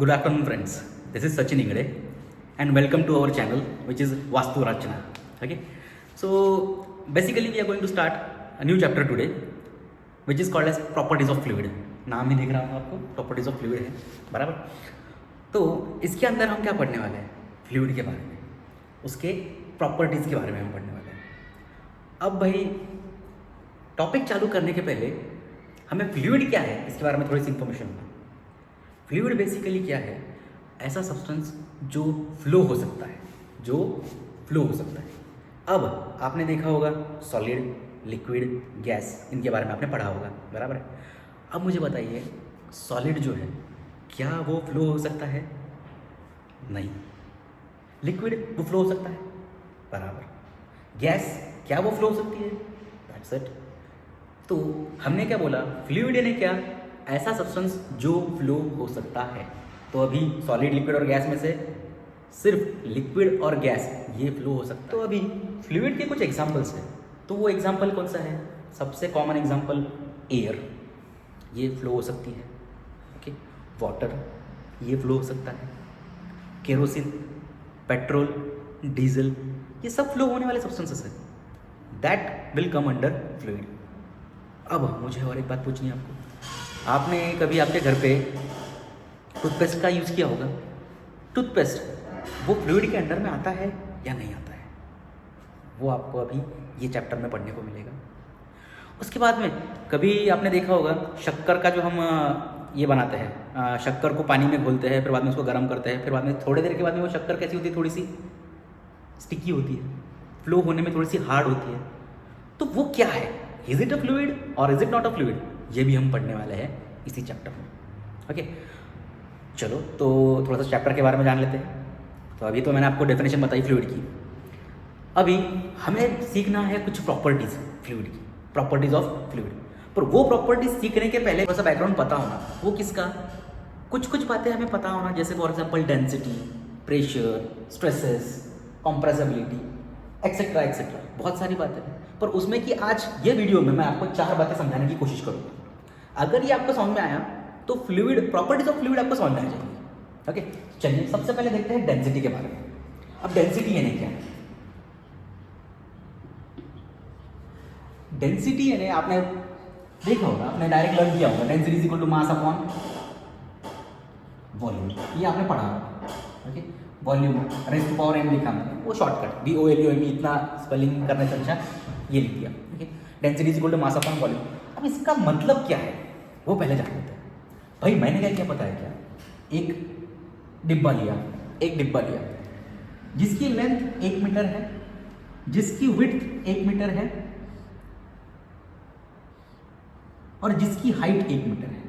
Good afternoon, friends. This is Sachin Ingade, and welcome to our channel, which is Vastu Rachana. Okay, so basically, we are going to start a new chapter today, which is called as properties of fluid. नाम ही दिख रहा होगा आपको, properties of fluid है, बराबर. तो इसके अंदर हम क्या पढ़ने वाले हैं? फ्लूइड के बारे में, उसके प्रॉपर्टीज़ के बारे में हम पढ़ने वाले हैं. अब भाई टॉपिक चालू करने के पहले हमें फ्लूइड क्या है इसके बारे में थोड़ी सी इन्फॉर्मेशन होगा. फ्लूइड बेसिकली क्या है? ऐसा सब्सटेंस जो फ्लो हो सकता है, अब आपने देखा होगा सॉलिड, लिक्विड, गैस, इनके बारे में आपने पढ़ा होगा, बराबर है. अब मुझे बताइए, सॉलिड जो है क्या वो फ्लो हो सकता है? नहीं. लिक्विड वो फ्लो हो सकता है, बराबर. गैस क्या वो फ्लो हो सकती है? That's it. तो हमने क्या बोला, फ्लूइड यानी क्या? ऐसा सब्सटेंस जो फ्लो हो सकता है. तो अभी सॉलिड, लिक्विड और गैस में से सिर्फ लिक्विड और गैस ये फ्लो हो सकता है. तो अभी फ्लूइड के कुछ एग्जांपल्स हैं. तो वो एग्जांपल कौन सा है? सबसे कॉमन एग्जांपल एयर, ये फ्लो हो सकती है. ओके. वाटर ये फ्लो हो सकता है. केरोसिन, पेट्रोल, डीजल, ये सब फ्लो होने वाले सब्सटेंसेस हैं. That will come under fluid. अब मुझे और एक बात पूछनी है आपको. आपने कभी आपके घर पे टूथपेस्ट का यूज़ किया होगा. टूथपेस्ट वो फ्लूइड के अंडर में आता है या नहीं आता है? वो आपको अभी ये चैप्टर में पढ़ने को मिलेगा. उसके बाद में कभी आपने देखा होगा शक्कर का जो हम ये बनाते हैं, शक्कर को पानी में घोलते हैं, फिर बाद में उसको गर्म करते हैं, फिर बाद में थोड़ी देर के बाद में वो शक्कर कैसी होती है? थोड़ी सी स्टिकी होती है, फ्लो होने में थोड़ी सी हार्ड होती है. तो वो क्या है? इज इट अ फ्लूइड और is it not a fluid? ये भी हम पढ़ने वाले हैं इसी चैप्टर में. ओके, चलो तो थोड़ा सा चैप्टर के बारे में जान लेते हैं. तो अभी तो मैंने आपको डेफिनेशन बताई फ्लूइड की. अभी हमें सीखना है कुछ प्रॉपर्टीज़ फ्लूइड की, प्रॉपर्टीज़ ऑफ फ्लूइड. पर वो प्रॉपर्टीज सीखने के पहले थोड़ा सा बैकग्राउंड पता होना. वो किसका? कुछ पता हमें पता होना, जैसे for example density, pressure, stresses, compressibility, etcetera etcetera, बहुत सारी बातें हैं. पर उसमें कि आज ये वीडियो में मैं आपको 4 बातें समझाने की कोशिश करूँगा. अगर ये आपको समझ में आया तो फ्लूइड, प्रॉपर्टीज ऑफ फ्लूइड आपको समझ में आ जाएगी. ओके, चलिए सबसे पहले देखते हैं डेंसिटी के बारे में. अब डेंसिटी यानी क्या? डेंसिटी यानी आपने देखा होगा, आपने डायरेक्ट लर्न किया होगा, density is equal to mass upon volume. ये आपने पढ़ा होगा. Okay, volume raise to power m लिखा मैंने, वो शॉर्टकट VOLUME, इतना स्पेलिंग करने से अच्छा ये लिख दिया. Okay, density is equal to mass upon volume. अब इसका मतलब क्या है वो पहले जान लेते हैं. भाई मैंने क्या किया पता है क्या? एक डिब्बा लिया जिसकी लेंथ 1 मीटर है, जिसकी विड्थ 1 मीटर है और जिसकी हाइट 1 मीटर है.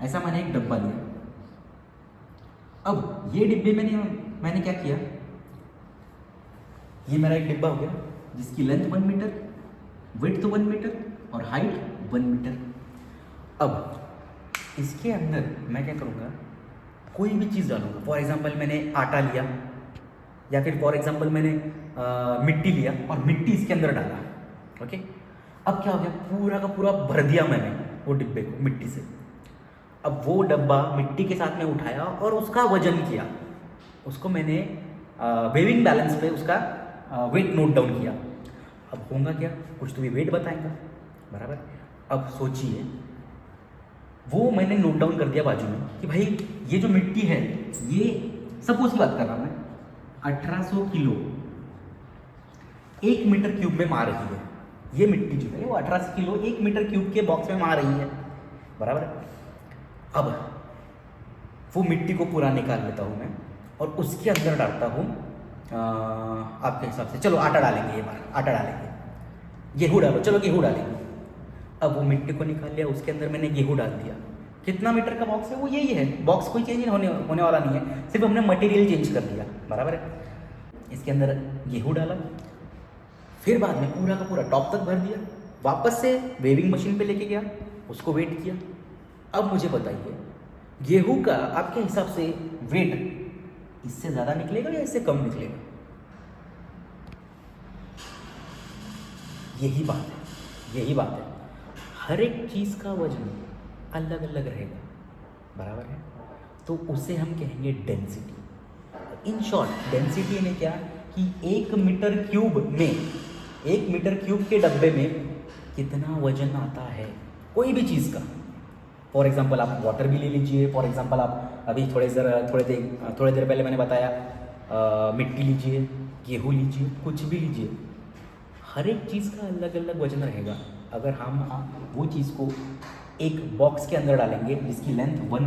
ऐसा मैंने एक डब्बा लिया. अब ये डिब्बे में मैंने क्या किया, ये मेरा एक डिब्बा हो गया जिसकी लेंथ 1 मीटर, विड्थ 1 मीटर और हाइट 1 मीटर. अब इसके अंदर मैं क्या करूँगा, कोई भी चीज़ डालूंगा. फॉर एग्जांपल मैंने आटा लिया, या फिर फॉर एग्जांपल मैंने मिट्टी लिया और मिट्टी इसके अंदर डाला. ओके, अब क्या हो गया, पूरा का पूरा भर दिया मैंने वो डिब्बे को मिट्टी से. अब वो डब्बा मिट्टी के साथ में उठाया और उसका वजन किया. उसको मैंने वेविंग बैलेंस पे उसका वेट नोट डाउन किया. अब होगा क्या, कुछ तो भी वेट बताएगा, बराबर. अब सोचिए, वो मैंने नोट डाउन कर दिया बाजू में कि भाई ये जो मिट्टी है, ये सपोज की बात कर रहा हूँ मैं, 1800 किलो 1 मीटर क्यूब में मार रही है. ये मिट्टी जो है वो 1800 किलो 1 मीटर क्यूब के बॉक्स में मार रही है, बराबर. अब वो मिट्टी को पूरा निकाल लेता हूँ मैं और उसके अंदर डालता हूँ आपके हिसाब से, चलो आटा डालेंगे, ये बार आटा डालेंगे, गेहूँ डालो, चलो गेहूँ डालेंगे. अब वो मिट्टी को निकाल लिया, उसके अंदर मैंने गेहूँ डाल दिया. कितना मीटर का बॉक्स है? वो यही है, बॉक्स कोई चेंज होने वाला नहीं है, सिर्फ हमने मटेरियल चेंज कर दिया, बराबर है. इसके अंदर गेहूँ डाला, फिर बाद में पूरा का पूरा टॉप तक भर दिया, वापस से वेविंग मशीन पे लेके गया, उसको वेट किया. अब मुझे बताइए, गेहूँ का आपके हिसाब से वेट इससे ज़्यादा निकलेगा या इससे कम निकलेगा? यही बात है. हर एक चीज़ का वजन अलग अलग रहेगा, बराबर है. तो उसे हम कहेंगे डेंसिटी। इन शॉर्ट डेंसिटी ने क्या कि 1 मीटर क्यूब के डब्बे में कितना वजन आता है कोई भी चीज़ का। फॉर एग्जांपल आप वाटर भी ले लीजिए, फॉर एग्जांपल आप अभी थोड़े देर पहले मैंने बताया मिट्टी लीजिए, गेहूँ लीजिए, कुछ भी लीजिए, हर एक चीज़ का अलग अलग वजन रहेगा। अगर हम वो चीज़ को एक बॉक्स के अंदर डालेंगे जिसकी लेंथ 1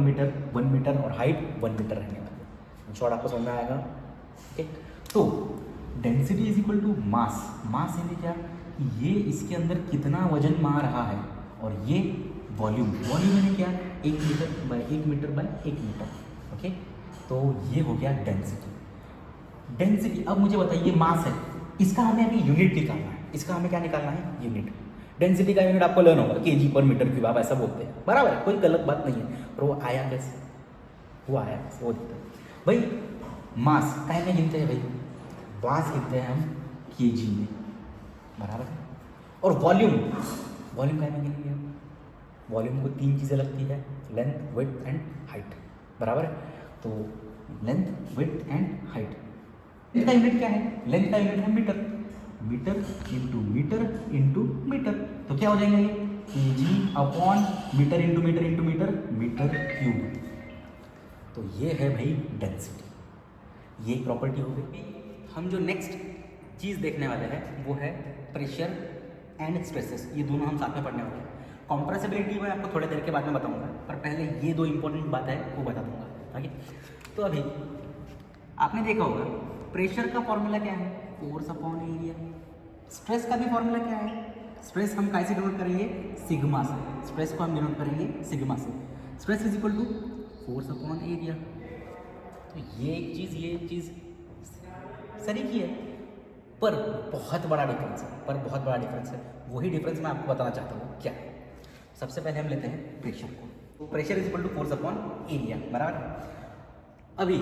मीटर और हाइट 1 मीटर रहने वाली है। शॉर्ट आपको समझ में आएगा? ठीक है, तो density is equal to mass. Mass यानी क्या कि ये इसके अंदर कितना वजन मार रहा है, और ये वॉल्यूम यानी क्या 1 metre by 1 metre by 1 metre. Okay, तो ये हो गया डेंसिटी। अब मुझे बताइए मास है, इसका हमें अभी यूनिट निकालना है। इसका हमें क्या निकालना है? यूनिट। डेंसिटी का यूनिट आपको लर्न होगा केजी पर मीटर क्यूब, आप ऐसा बोलते हैं, बराबर है, कोई गलत बात नहीं है। पर वो आया कैसे? वो दिखता है भाई। मास काहे में गिनते हैं भाई? मास गिनते हैं हम केजी में, बराबर है। और वॉल्यूम काहे में गिनेंगे हम? वॉल्यूम को 3 चीज़ें लगती है, लेंथ, विड्थ एंड हाइट, बराबर है। तो length, width and height. Length का यूनिट क्या है? लेंथ का यूनिट है मीटर। मीटर इंटू मीटर, तो क्या हो जाएगा ये? KG upon metre into metre into metre, metre cube. तो ये है भाई डेंसिटी, ये प्रॉपर्टी हो गई। हम जो नेक्स्ट चीज़ देखने वाले हैं वो है प्रेशर एंड स्ट्रेसेस। ये दोनों हम साथ में पढ़ने वाले हैं। कंप्रेसिबिलिटी मैं आपको थोड़ी देर के बाद में बताऊंगा, पर पहले ये 2 इंपॉर्टेंट बात है वो बता दूंगा। ठीक है, तो अभी आपने देखा होगा प्रेशर का फॉर्मूला क्या है? Force upon area. स्ट्रेस का भी फॉर्मूला क्या है? स्ट्रेस हम कैसे डिनोट करेंगे? सिग्मा से। स्ट्रेस को हम डिनोट करेंगे सिग्मा से। Stress is equal to force upon area. तो ये एक चीज़ सही की है, पर बहुत बड़ा डिफरेंस है। वही डिफरेंस मैं आपको बताना चाहता हूँ। क्या? सबसे पहले हम लेते हैं प्रेशर को। तो pressure is equal to force upon area, बराबर। अभी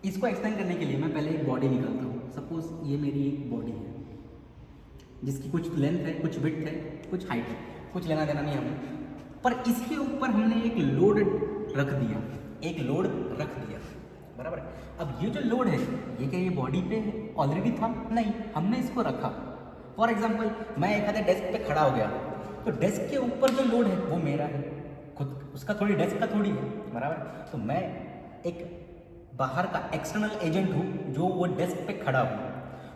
इसको एक्सप्लेन करने के लिए मैं पहले एक बॉडी निकालता हूँ। सपोज ये मेरी एक बॉडी है जिसकी कुछ लेंथ है, कुछ विड्थ है, कुछ हाइट है, कुछ लेना देना नहीं हमें, पर इसके ऊपर हमने एक लोड रख दिया, बराबर। अब ये जो लोड है ये क्या ये बॉडी पे ऑलरेडी था? नहीं, हमने इसको रखा। फॉर एग्जाम्पल मैं एक आधे डेस्क पे खड़ा हो गया, तो डेस्क के ऊपर जो लोड है वो मेरा है खुद, उसका थोड़ी डेस्क का थोड़ी है, बराबर। तो मैं एक बाहर का एक्सटर्नल एजेंट हूँ जो वो डेस्क पे खड़ा हूँ।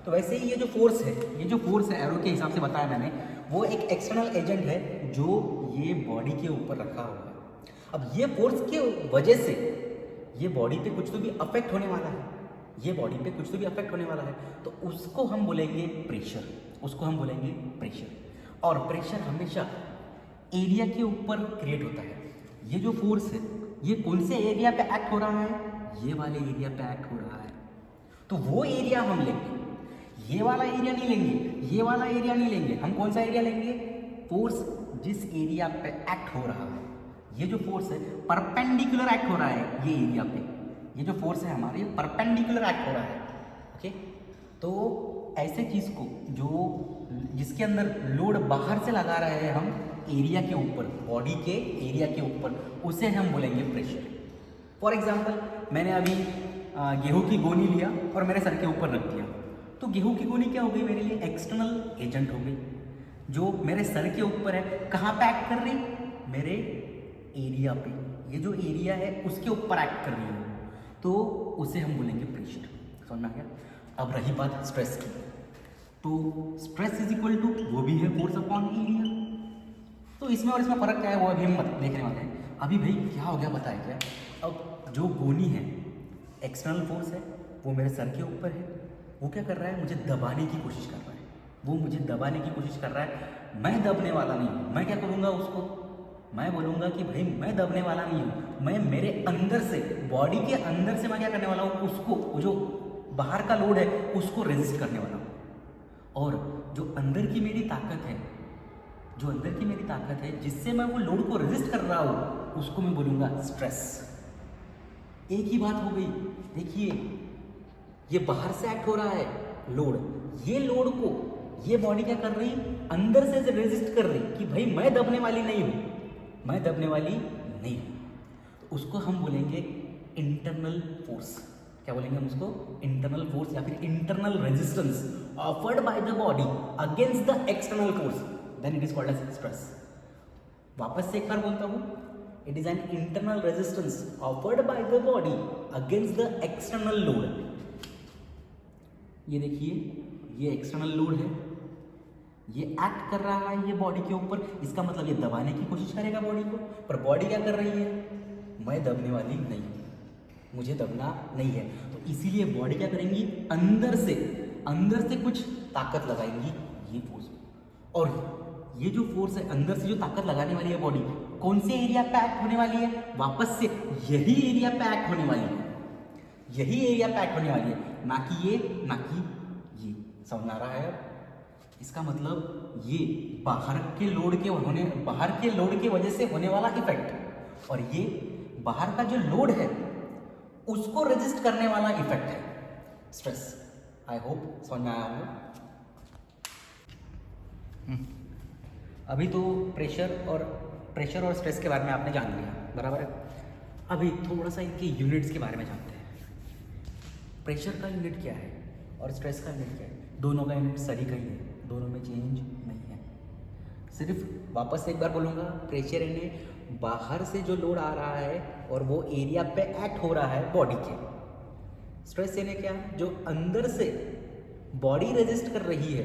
तो वैसे ही ये जो फोर्स है एरो के हिसाब से बताया मैंने, वो एक एक्सटर्नल एजेंट है जो ये बॉडी के ऊपर रखा हुआ है। अब ये फोर्स के वजह से ये बॉडी पे कुछ तो भी अफेक्ट होने वाला है, तो उसको हम बोलेंगे प्रेशर। और प्रेशर हमेशा एरिया के ऊपर क्रिएट होता है। ये जो फोर्स है ये कौन से एरिया पे एक्ट हो रहा है? ये वाले एरिया पे एक्ट हो रहा है। तो वो एरिया हम लेंगे, ये वाला एरिया नहीं लेंगे, हम कौन सा एरिया लेंगे? फोर्स जिस एरिया पे एक्ट हो रहा है। ये जो फोर्स है परपेंडिकुलर एक्ट हो रहा है ये एरिया पे, ये जो फोर्स है हमारे परपेंडिकुलर एक्ट हो रहा है। ओके, तो ऐसे चीज़ को जिसके अंदर लोड बाहर से लगा रहे हैं हम एरिया के ऊपर, बॉडी के एरिया के ऊपर, उसे हम बोलेंगे प्रेशर। फॉर एग्जाम्पल मैंने अभी गेहूं की गोनी लिया और मेरे सर के ऊपर रख दिया, तो गेहूं की गोनी क्या हो गई? मेरे लिए एक्सटर्नल एजेंट हो गई जो मेरे सर के ऊपर है। कहाँ पे एक्ट कर रही? मेरे एरिया पे। ये जो एरिया है उसके ऊपर एक्ट कर रही है, तो उसे हम बोलेंगे प्रेशर। समझ में आ गया? अब रही बात स्ट्रेस की, तो स्ट्रेस इज इक्वल टू वो भी है फोर्स अपॉन एरिया। तो इसमें और इसमें फ़र्क क्या है वो अभी हम देखने वाले हैं। अभी भाई क्या हो गया बताया क्या? अब जो गोनी है एक्सटर्नल फोर्स है, वो मेरे सर के ऊपर है, वो क्या कर रहा है? मुझे दबाने की कोशिश कर रहा है। मैं दबने वाला नहीं हूँ। मैं क्या करूँगा उसको? मैं बोलूँगा कि भाई मैं दबने वाला नहीं हूँ, मैं मेरे अंदर से, बॉडी के अंदर से मैं क्या करने वाला हूँ? उसको, जो बाहर का लोड है उसको रेजिस्ट करने वाला हूँ। और जो अंदर की मेरी ताकत है जिससे मैं वो लोड को रेजिस्ट कर रहा हूँ, उसको मैं बोलूँगा स्ट्रेस। एक ही बात हो गई। देखिए ये बाहर से एक्ट हो रहा है लोड, ये लोड को ये बॉडी क्या कर रही? अंदर से रेजिस्ट कर रही कि भाई मैं दबने वाली नहीं हूँ। तो उसको हम बोलेंगे इंटरनल फोर्स, क्या बोलेंगे हम उसको, इंटरनल फोर्स या फिर internal resistance offered by the body against the external force, then it is called as stress. वापस से एक बार बोलता हूँ, it is an internal resistance offered by the body against the external load. ये देखिए, ये एक्सटर्नल लोड है, ये एक्ट कर रहा है ये बॉडी के ऊपर, इसका मतलब ये दबाने की कोशिश करेगा बॉडी को, पर बॉडी क्या कर रही है, मैं दबने वाली नहीं हूँ, मुझे दबना नहीं है, तो इसीलिए बॉडी क्या करेंगी, अंदर से कुछ ताकत लगाएंगी, ये फोर्स। और ये जो फोर्स है, अंदर से जो ताकत लगाने वाली है बॉडी, कौन से एरिया पे एक्ट होने वाली है, वापस से यही एरिया पे एक्ट होने वाली है, यही एरिया पे एक्ट होने वाली है, ना कि ये। समझ आ रहा है अब? इसका मतलब ये बाहर के लोड के वजह से होने वाला इफेक्ट, और ये बाहर का जो लोड है उसको रेजिस्ट करने वाला इफेक्ट है स्ट्रेस। आई होप समझ में आया होगा। अभी तो प्रेशर और स्ट्रेस के बारे में आपने जान लिया, बराबर है। अभी थोड़ा सा इनके यूनिट्स के बारे में जानते हैं। प्रेशर का यूनिट क्या है और स्ट्रेस का यूनिट क्या है? दोनों का यूनिट सही का ही है, दोनों में चेंज नहीं है। सिर्फ वापस से एक बार बोलूँगा, प्रेशर यानी बाहर से जो लोड आ रहा है और वो एरिया पे एक्ट हो रहा है बॉडी के। स्ट्रेस यानी क्या, जो अंदर से बॉडी रेजिस्ट कर रही है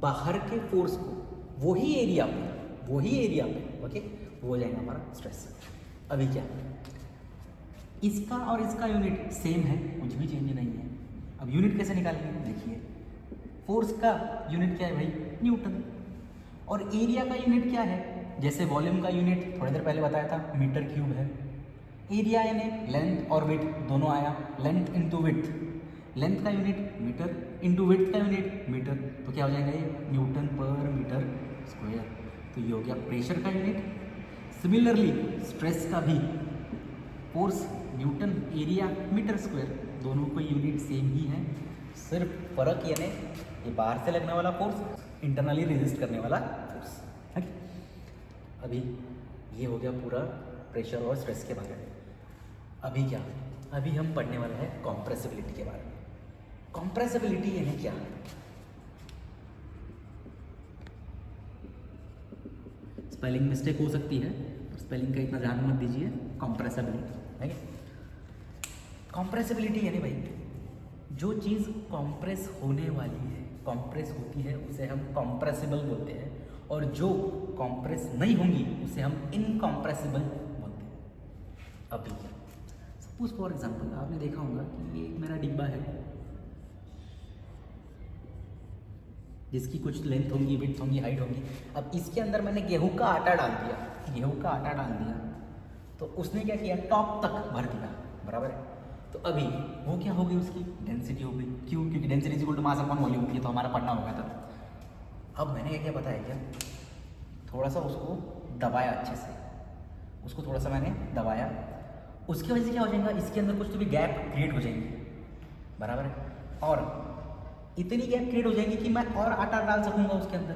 बाहर के फोर्स को, वही एरिया पे ओके, वो हो जाएगा हमारा स्ट्रेस। अभी क्या, इसका और इसका यूनिट सेम है, कुछ भी चेंज नहीं है। अब यूनिट कैसे निकालेंगे, देखिए, फोर्स का यूनिट क्या है भाई, न्यूटन, और एरिया का यूनिट क्या है, जैसे वॉल्यूम का यूनिट थोड़ी देर पहले बताया था, मीटर क्यूब है। एरिया यानी लेंथ और विड्थ दोनों आया, लेंथ इंटू विड्थ, लेंथ का यूनिट मीटर इंटू विड्थ का यूनिट मीटर, तो क्या हो जाएगा ये, न्यूटन पर मीटर स्क्वायर। तो ये हो गया प्रेशर का यूनिट। सिमिलरली स्ट्रेस का भी, force newton, area metre square, दोनों को यूनिट सेम ही है, सिर्फ फर्क यानी ये बाहर से लगने वाला फोर्स, इंटरनली रेजिस्ट करने वाला फोर्स। ठीक, अभी ये हो गया पूरा प्रेशर और स्ट्रेस के बारे में। अभी क्या, अभी हम पढ़ने वाले हैं कॉम्प्रेसिबिलिटी के बारे में। कॉम्प्रेसिबिलिटी यानी क्या, स्पेलिंग मिस्टेक हो सकती है, स्पेलिंग का इतना ध्यान मत दीजिए। कॉम्प्रेसिबिलिटी, ठीक है। कॉम्प्रेसिबिलिटी यानी भाई, जो चीज़ कॉम्प्रेस होने वाली है, कॉम्प्रेस होती है, उसे हम कॉम्प्रेसिबल बोलते हैं, और जो कॉम्प्रेस नहीं होंगी उसे हम इनकॉम्प्रेसिबल बोलते हैं। अभी क्या, सपोज फॉर एग्जांपल आपने देखा होगा कि ये एक मेरा डिब्बा है जिसकी कुछ लेंथ होंगी, विड्थ होंगी, हाइट होंगी। अब इसके अंदर मैंने गेहूं का आटा डाल दिया, तो उसने क्या किया, टॉप तक भर दिया, बराबर है। तो अभी वो क्या हो गई, उसकी डेंसिटी हो गई। क्यों? क्योंकि density is equal to mass upon volume, ये तो हमारा पढ़ना होगा तब। अब मैंने क्या बताया, क्या थोड़ा सा उसको दबाया, अच्छे से उसको थोड़ा सा मैंने दबाया, उसकी वजह से क्या हो जाएगा, इसके अंदर कुछ तो भी गैप क्रिएट हो जाएंगी, बराबर है। और इतनी गैप क्रिएट हो जाएंगी कि मैं और आटा डाल सकूंगा उसके अंदर।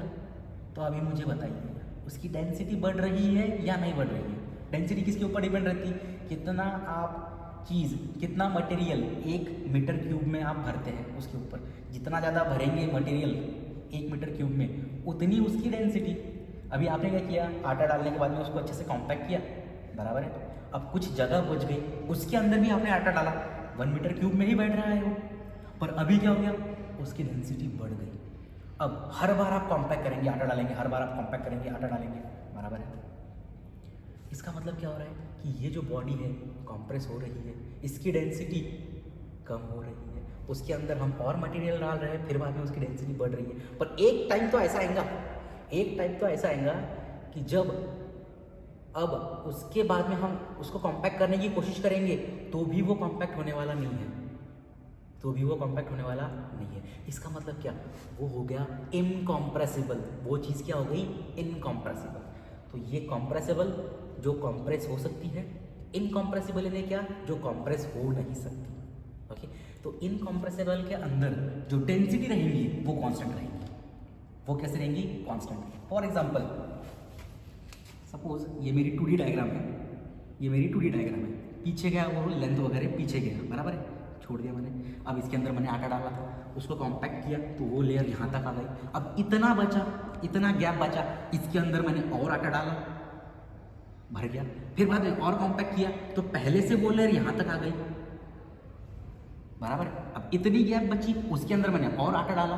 तो अभी मुझे बताइए, उसकी डेंसिटी बढ़ रही है या नहीं बढ़ रही है? डेंसिटी किसके ऊपर डिपेंड रहती है, कितना आप चीज़, कितना मटेरियल 1 मीटर क्यूब में आप भरते हैं, उसके ऊपर जितना ज़्यादा भरेंगे मटेरियल 1 मीटर क्यूब में, उतनी उसकी डेंसिटी। अभी आपने क्या किया, आटा डालने के बाद में उसको अच्छे से कॉम्पैक्ट किया, बराबर है। अब कुछ जगह बच गई, उसके अंदर भी आपने आटा डाला, 1 मीटर क्यूब में ही बैठ रहा है वो, पर अभी क्या हो गया, उसकी डेंसिटी बढ़ गई। अब हर बार आप कॉम्पैक्ट करेंगे, आटा डालेंगे, हर बार आप कॉम्पैक्ट करेंगे, आटा डालेंगे, बराबर है। इसका मतलब क्या हो रहा है कि ये जो बॉडी है कॉम्प्रेस हो रही है, इसकी डेंसिटी कम हो रही है, उसके अंदर हम और मटेरियल डाल रहे हैं, फिर बाद में उसकी डेंसिटी बढ़ रही है। पर एक टाइम तो ऐसा आएगा कि जब अब उसके बाद में हम उसको कॉम्पैक्ट करने की कोशिश करेंगे तो भी वो कॉम्पैक्ट होने वाला नहीं है, इसका मतलब क्या, वो हो गया इनकॉम्प्रेसिबल, वो चीज़ क्या हो गई, इनकॉम्प्रेसिबल। तो ये कॉम्प्रेसिबल जो कॉम्प्रेस हो सकती है, इनकॉम्प्रेसिबल यानी क्या, जो कॉम्प्रेस हो नहीं सकती। ओके, तो इनकॉम्प्रेसिबल के अंदर जो डेंसिटी रहेंगी वो कांस्टेंट रहेंगी। वो कैसे रहेंगी, कांस्टेंट। फॉर एग्जांपल सपोज ये मेरी 2D डायग्राम है, पीछे गया, वो लेंथ वगैरह पीछे गया, बराबर है, छोड़ दिया मैंने। अब इसके अंदर मैंने आटा डाला था, उसको कॉम्पैक्ट किया तो वो लेयर यहाँ तक आ गई। अब इतना बचा, इतना गैप बचा, इसके अंदर मैंने और आटा डाला, भर गया। फिर बाद में और कॉम्पैक्ट किया तो पहले से वो लेयर यहाँ तक आ गई, बराबर। अब इतनी गैप बची, उसके अंदर मैंने और आटा डाला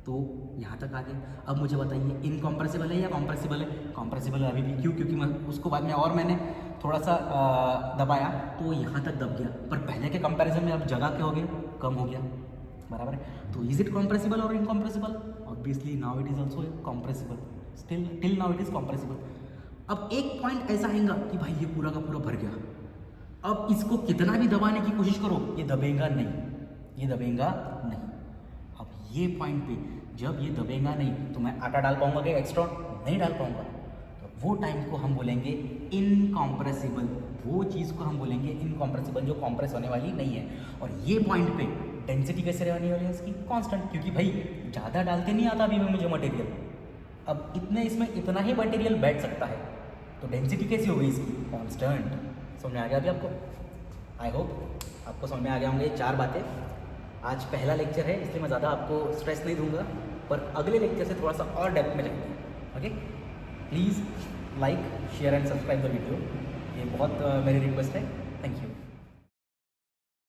तो यहाँ तक आ गया। अब मुझे बताइए इनकॉम्प्रेसिबल है या कॉम्प्रेसिबल है? कॉम्प्रेसिबल है अभी भी। क्यों? क्योंकि मैं उसको बाद में और मैंने थोड़ा सा दबाया तो यहाँ तक दब गया, पर पहले के कंपैरिजन में अब जगह क्या हो गया, कम हो गया, बराबर है। तो इज इट कॉम्प्रेसिबल और incompressible? Obviously now it is also compressible, still till now it is compressible. अब एक पॉइंट ऐसा आएगा कि भाई ये पूरा का पूरा भर गया, अब इसको कितना भी दबाने की कोशिश करो ये दबेगा नहीं, ये दबेगा नहीं। अब ये पॉइंट पे जब ये दबेगा नहीं तो मैं आटा डाल पाऊंगा क्या एक्स्ट्रा? नहीं डाल पाऊंगा। तो वो टाइम को हम बोलेंगे इनकॉम्प्रेसिबल, वो चीज़ को हम बोलेंगे इनकॉम्प्रेसिबल जो कॉम्प्रेस होने वाली नहीं है। और ये पॉइंट पे डेंसिटी कैसे रहने वाली है इसकी? कांस्टेंट, क्योंकि भाई ज़्यादा डालते नहीं आता अभी में मुझे मटेरियल, अब इतने इसमें इतना ही मटेरियल बैठ सकता है, तो डेंसिटी कैसी हो गई इसकी? कांस्टेंट। समझ में आ गया अभी आपको? आई होप आपको समझ में आ गया होंगे ये 4 बातें। आज पहला लेक्चर है इसलिए मैं ज़्यादा आपको स्ट्रेस नहीं दूंगा, पर अगले लेक्चर से थोड़ा सा और डेप्थ में जाएंगे। Okay, please like share and subscribe the video, ये बहुत मेरी रिक्वेस्ट है।